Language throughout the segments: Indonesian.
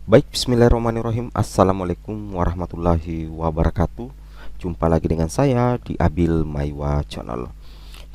Baik, bismillahirrahmanirrahim. Assalamualaikum warahmatullahi wabarakatuh. Jumpa lagi dengan saya di Abil Maiwa Channel.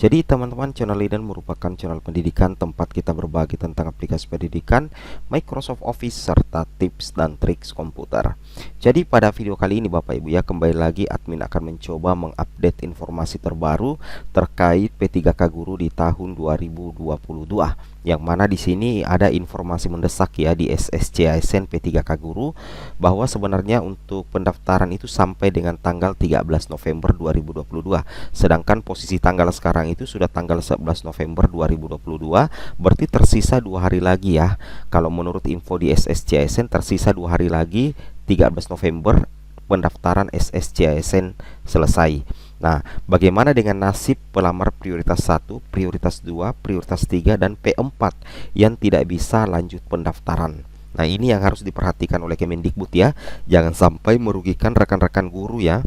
Jadi teman-teman, channel ini merupakan channel pendidikan tempat kita berbagi tentang aplikasi pendidikan, Microsoft Office, serta tips dan triks komputer. Jadi pada video kali ini Bapak Ibu ya, kembali lagi admin akan mencoba mengupdate informasi terbaru terkait P3K Guru di tahun 2022. Yang mana di sini ada informasi mendesak ya di SSCISN P3K Guru bahwa sebenarnya untuk pendaftaran itu sampai dengan tanggal 13 November 2022. Sedangkan posisi tanggal sekarang itu sudah tanggal 11 November 2022, berarti tersisa 2 hari lagi ya. Kalau menurut info di SSCISN tersisa 2 hari lagi, 13 November pendaftaran SSCISN selesai. Nah, bagaimana dengan nasib pelamar prioritas 1, prioritas 2, prioritas 3, dan P4 yang tidak bisa lanjut pendaftaran? Nah, ini yang harus diperhatikan oleh Kemendikbud ya. Jangan sampai merugikan rekan-rekan guru ya,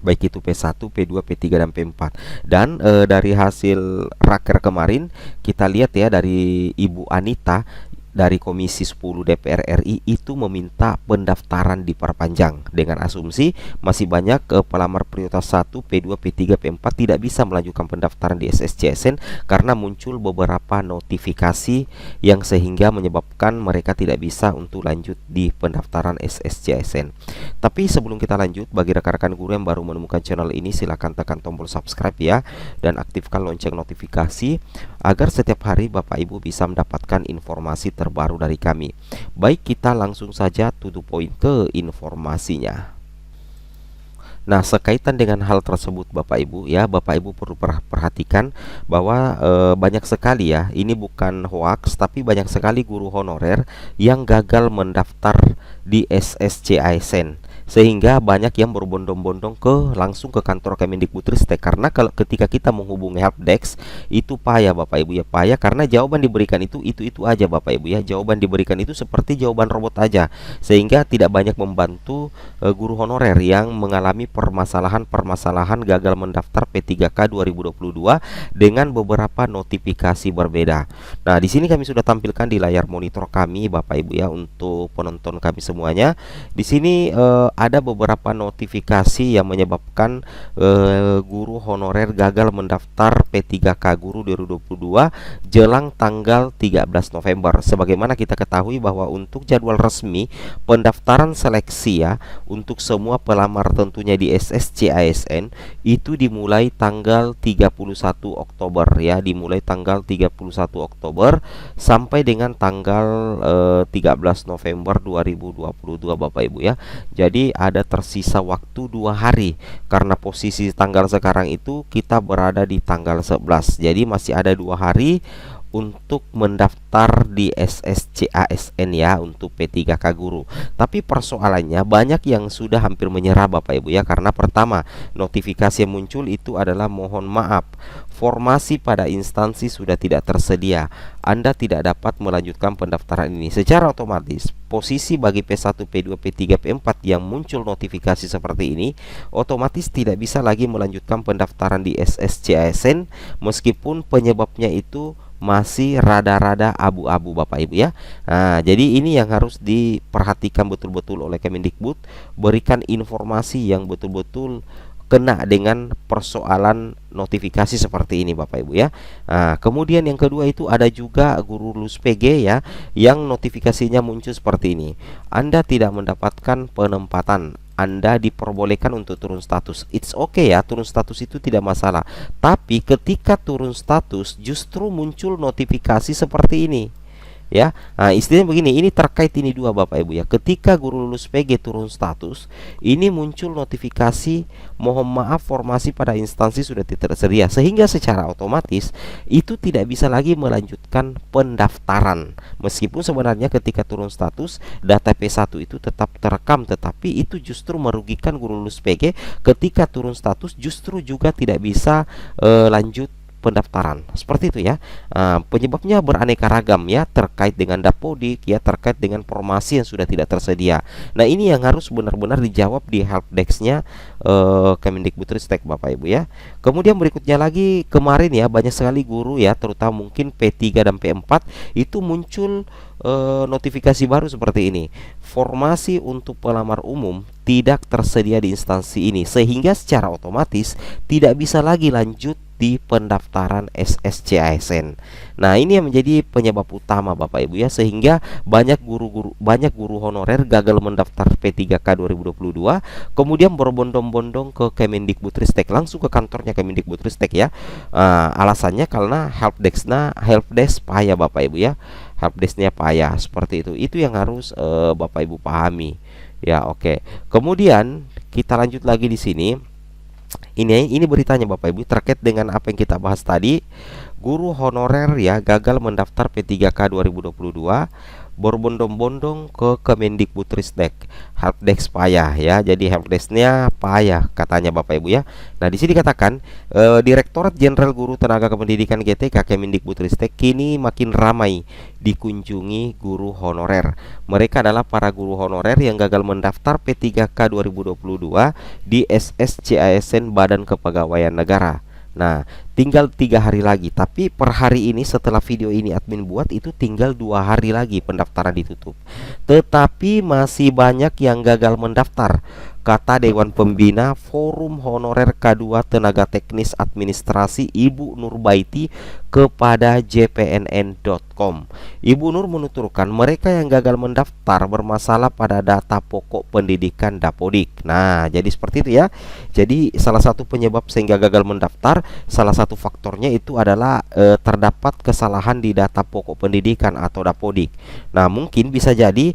baik itu P1, P2, P3, dan P4. Dan dari hasil raker kemarin kita lihat ya, dari Ibu Anita dari Komisi 10 DPR RI itu meminta pendaftaran diperpanjang dengan asumsi masih banyak pelamar prioritas 1, P2, P3, P4 tidak bisa melanjutkan pendaftaran di SSCISN karena muncul beberapa notifikasi yang sehingga menyebabkan mereka tidak bisa untuk lanjut di pendaftaran SSCISN. Tapi sebelum kita lanjut, bagi rekan-rekan guru yang baru menemukan channel ini, silahkan tekan tombol subscribe ya, dan aktifkan lonceng notifikasi agar setiap hari Bapak Ibu bisa mendapatkan informasi terbaru dari kami. Baik, kita langsung saja to the point ke informasinya. Nah, sekaitan dengan hal tersebut Bapak Ibu ya, Bapak Ibu perlu perhatikan bahwa banyak sekali ya, ini bukan hoax tapi banyak sekali guru honorer yang gagal mendaftar di SSCISN, sehingga banyak yang berbondong-bondong langsung ke kantor Kemendikbudristek. Karena kalau ketika kita menghubungi helpdesk itu payah Bapak Ibu ya, payah karena jawaban diberikan itu aja Bapak Ibu ya, jawaban diberikan itu seperti jawaban robot aja, sehingga tidak banyak membantu guru honorer yang mengalami permasalahan gagal mendaftar P3K 2022 dengan beberapa notifikasi berbeda. Nah, di sini kami sudah tampilkan di layar monitor kami Bapak Ibu ya, untuk penonton kami semuanya. Di sini ada beberapa notifikasi yang menyebabkan guru honorer gagal mendaftar P3K Guru 2022 jelang tanggal 13 November. Sebagaimana kita ketahui bahwa untuk jadwal resmi pendaftaran seleksi ya untuk semua pelamar tentunya di SSCISN itu dimulai tanggal 31 Oktober ya, dimulai tanggal 31 Oktober sampai dengan tanggal 13 November 2022 Bapak Ibu ya. Jadi ada tersisa waktu 2 hari karena posisi tanggal sekarang itu kita berada di tanggal 11. Jadi masih ada 2 hari untuk mendaftar di SSCISN ya untuk P3K Guru. Tapi persoalannya banyak yang sudah hampir menyerah Bapak Ibu ya, karena pertama, notifikasi yang muncul itu adalah mohon maaf, formasi pada instansi sudah tidak tersedia. Anda tidak dapat melanjutkan pendaftaran ini. Secara otomatis posisi bagi P1, P2, P3, P4 yang muncul notifikasi seperti ini otomatis tidak bisa lagi melanjutkan pendaftaran di SSCISN meskipun penyebabnya itu masih rada-rada abu-abu Bapak Ibu ya. Nah, jadi ini yang harus diperhatikan betul-betul oleh Kemendikbud, berikan informasi yang betul-betul kena dengan persoalan notifikasi seperti ini Bapak Ibu ya. Nah, kemudian yang kedua itu ada juga guru lulus PG ya, yang notifikasinya muncul seperti ini. Anda tidak mendapatkan penempatan, Anda diperbolehkan untuk turun status. It's okay ya, turun status itu tidak masalah. Tapi ketika turun status justru muncul notifikasi seperti ini ya. Nah, istilahnya begini, ini terkait ini dua Bapak Ibu ya. Ketika guru lulus PG turun status, ini muncul notifikasi mohon maaf formasi pada instansi sudah tidak tersedia, sehingga secara otomatis itu tidak bisa lagi melanjutkan pendaftaran. Meskipun sebenarnya ketika turun status data P1 itu tetap terekam, tetapi itu justru merugikan guru lulus PG ketika turun status justru juga tidak bisa lanjut pendaftaran. Seperti itu ya. Penyebabnya beraneka ragam ya, terkait dengan dapodik ya, terkait dengan formasi yang sudah tidak tersedia. Nah, ini yang harus benar-benar dijawab di helpdesk-nya Kemendikbudristek Bapak Ibu ya. Kemudian berikutnya lagi, kemarin ya banyak sekali guru ya, terutama mungkin P3 dan P4 itu muncul notifikasi baru seperti ini. Formasi untuk pelamar umum tidak tersedia di instansi ini, sehingga secara otomatis tidak bisa lagi lanjut di pendaftaran SSC-ASN. Nah, ini yang menjadi penyebab utama Bapak Ibu ya, sehingga banyak guru honorer gagal mendaftar P3K 2022, kemudian berbondong-bondong ke Kemendikbudristek, langsung ke kantornya Kemendikbudristek ya. Alasannya karena helpdesk payah Bapak Ibu ya. Helpdesk-nya payah seperti itu. Itu yang harus Bapak Ibu pahami. Ya, oke. Kemudian kita lanjut lagi di sini. Ini beritanya Bapak Ibu terkait dengan apa yang kita bahas tadi. Guru honorer ya gagal mendaftar P3K 2022, berbondong-bondong ke Kemendikbudristek. Helpdesk payah ya. Jadi helpdesk-nya payah katanya Bapak Ibu ya. Nah, di sini dikatakan Direktorat Jenderal Guru Tenaga Kependidikan GTK Kemendikbudristek kini makin ramai dikunjungi guru honorer. Mereka adalah para guru honorer yang gagal mendaftar P3K 2022 di SSC-ASN Badan Kepegawaian Negara. Nah, tinggal 3 hari lagi. Tapi per hari ini setelah video ini admin buat, itu tinggal 2 hari lagi pendaftaran ditutup. Tetapi masih banyak yang gagal mendaftar, kata Dewan Pembina Forum Honorer K2 Tenaga Teknis Administrasi Ibu Nurbaiti kepada jpnn.com. Ibu Nur menuturkan mereka yang gagal mendaftar bermasalah pada data pokok pendidikan dapodik. Nah, jadi seperti itu ya. Jadi salah satu penyebab sehingga gagal mendaftar, salah satu faktornya itu adalah terdapat kesalahan di data pokok pendidikan atau dapodik. Nah, mungkin bisa jadi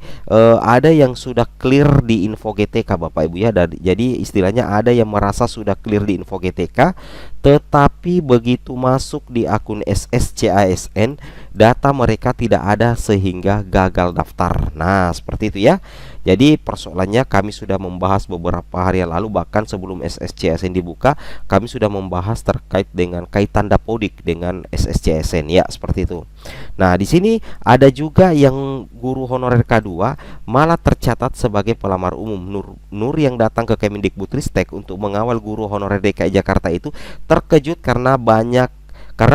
ada yang sudah clear di info GTK Bapak Ibu ya. Jadi istilahnya ada yang merasa sudah clear di info GTK, tetapi begitu masuk di akun SSC-ASN, data mereka tidak ada sehingga gagal daftar. Nah, seperti itu ya. Jadi persoalannya kami sudah membahas beberapa hari yang lalu, bahkan sebelum SSC-ASN dibuka, kami sudah membahas terkait dengan kaitan dapodik dengan SSC-ASN ya, seperti itu. Nah, di sini ada juga yang guru honorer K2 malah tercatat sebagai pelamar umum. Nur yang datang ke Kemendikbudristek untuk mengawal guru honorer DKI Jakarta itu terkejut karena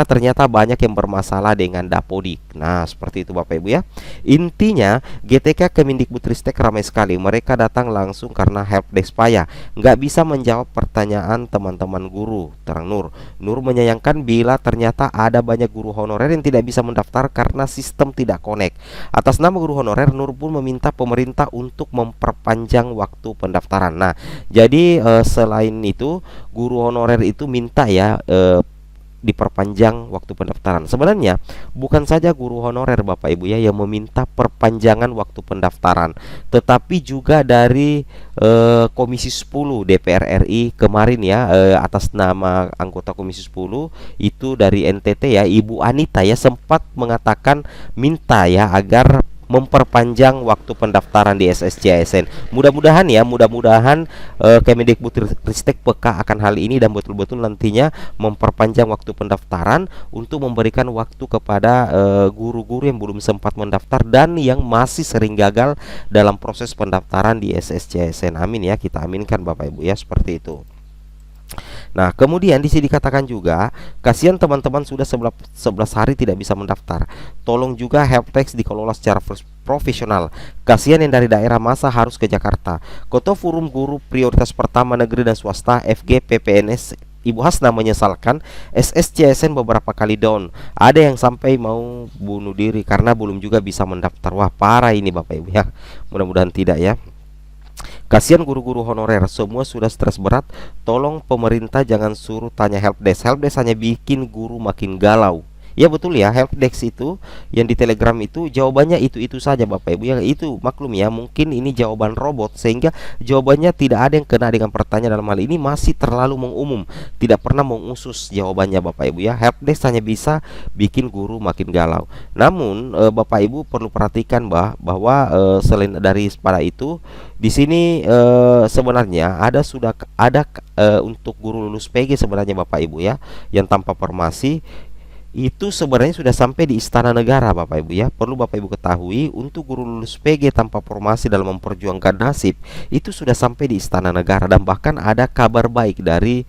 ternyata banyak yang bermasalah dengan dapodik. Nah, seperti itu Bapak Ibu ya. Intinya GTK Kemendikbudristek ramai sekali. Mereka datang langsung karena helpdesk payah, nggak bisa menjawab pertanyaan teman-teman guru, terang Nur. Nur menyayangkan bila ternyata ada banyak guru honorer yang tidak bisa mendaftar karena sistem tidak connect. Atas nama guru honorer, Nur pun meminta pemerintah untuk memperpanjang waktu pendaftaran. Nah, jadi selain itu, guru honorer itu minta ya diperpanjang waktu pendaftaran. Sebenarnya bukan saja guru honorer Bapak Ibu ya yang meminta perpanjangan waktu pendaftaran, tetapi juga dari Komisi 10 DPR RI kemarin ya, atas nama anggota Komisi 10 itu dari NTT ya, Ibu Anita ya, sempat mengatakan minta ya agar memperpanjang waktu pendaftaran di SSC-ASN. Mudah-mudahan Kemendikbudristek peka akan hal ini dan betul-betul nantinya memperpanjang waktu pendaftaran untuk memberikan waktu kepada guru-guru yang belum sempat mendaftar dan yang masih sering gagal dalam proses pendaftaran di SSC-ASN. Amin ya, kita aminkan Bapak Ibu ya, seperti itu. Nah, kemudian di sini dikatakan juga, kasihan teman-teman sudah 11 hari tidak bisa mendaftar. Tolong juga helpdesk dikelola secara profesional. Kasihan yang dari daerah masa harus ke Jakarta. Ketua Forum Guru Prioritas Pertama Negeri dan Swasta FG PPNS Ibu Hasna menyesalkan SSC-ASN beberapa kali down. Ada yang sampai mau bunuh diri karena belum juga bisa mendaftar. Wah, parah ini Bapak Ibu ya. Mudah-mudahan tidak ya. Kasihan guru-guru honorer, semua sudah stres berat. Tolong pemerintah jangan suruh tanya helpdesk. Helpdesk hanya bikin guru makin galau. Ya betul ya, helpdesk itu yang di Telegram itu jawabannya itu-itu saja Bapak Ibu ya. Itu maklum ya, mungkin ini jawaban robot sehingga jawabannya tidak ada yang kena dengan pertanyaan. Dalam hal ini masih terlalu mengumum, tidak pernah mengusus jawabannya Bapak Ibu ya. Helpdesk hanya bisa bikin guru makin galau. Namun Bapak Ibu perlu perhatikan bahwa selain dari pada itu, di sini sebenarnya ada untuk guru lulus PG sebenarnya Bapak Ibu ya, yang tanpa formasi itu sebenarnya sudah sampai di Istana Negara Bapak Ibu ya. Perlu Bapak Ibu ketahui, untuk guru lulus PG tanpa formasi dalam memperjuangkan nasib itu sudah sampai di Istana Negara, dan bahkan ada kabar baik dari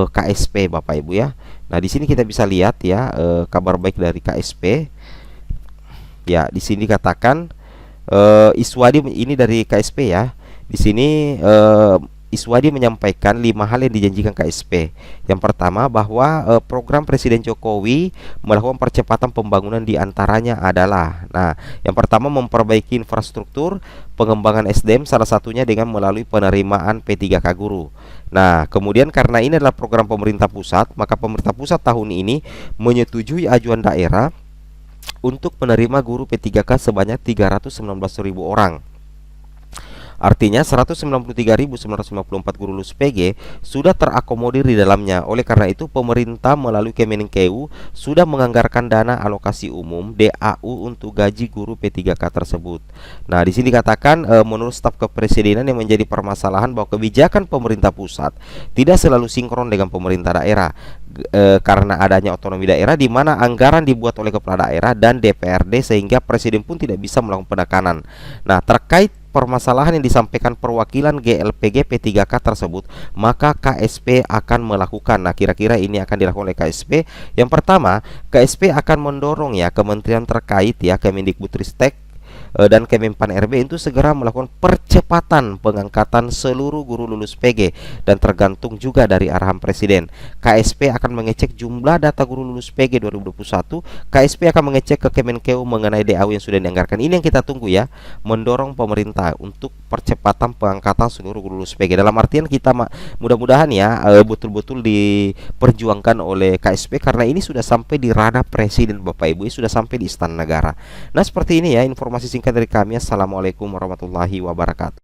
KSP Bapak Ibu ya. Nah, di sini kita bisa lihat ya, kabar baik dari KSP. Ya, di sini katakan Iswadi, ini dari KSP ya. Di sini Iswadi menyampaikan 5 hal yang dijanjikan KSP. Yang pertama, bahwa program Presiden Jokowi melakukan percepatan pembangunan, diantaranya adalah, nah, yang pertama memperbaiki infrastruktur, pengembangan SDM, salah satunya dengan melalui penerimaan P3K guru. Nah, kemudian karena ini adalah program pemerintah pusat, maka pemerintah pusat tahun ini menyetujui ajuan daerah untuk menerima guru P3K sebanyak 319.000 orang. Artinya 193.954 guru lulus PG sudah terakomodir di dalamnya. Oleh karena itu, pemerintah melalui Kemenkeu sudah menganggarkan dana alokasi umum DAU untuk gaji guru P3K tersebut. Nah, di sini dikatakan menurut staf kepresidenan yang menjadi permasalahan bahwa kebijakan pemerintah pusat tidak selalu sinkron dengan pemerintah daerah. Karena adanya otonomi daerah di mana anggaran dibuat oleh kepala daerah dan DPRD, sehingga presiden pun tidak bisa melakukan penekanan. Nah, terkait permasalahan yang disampaikan perwakilan GLPG P3K tersebut, maka KSP akan melakukan. Nah, kira-kira ini akan dilakukan oleh KSP. Yang pertama, KSP akan mendorong ya kementerian terkait ya, Kemendikbudristek dan Kemenpan RB itu segera melakukan percepatan pengangkatan seluruh guru lulus PG, dan tergantung juga dari arahan presiden. KSP akan mengecek jumlah data guru lulus PG 2021. KSP akan mengecek ke Kemenkeu mengenai DAU yang sudah dianggarkan. Ini yang kita tunggu ya, mendorong pemerintah untuk percepatan pengangkatan seluruh guru lulus PG. Dalam artian kita mudah-mudahan ya betul-betul diperjuangkan oleh KSP, karena ini sudah sampai di ranah presiden Bapak Ibu, sudah sampai di Istana Negara. Nah, seperti ini ya informasi singkat dari kami. Assalamualaikum warahmatullahi wabarakatuh.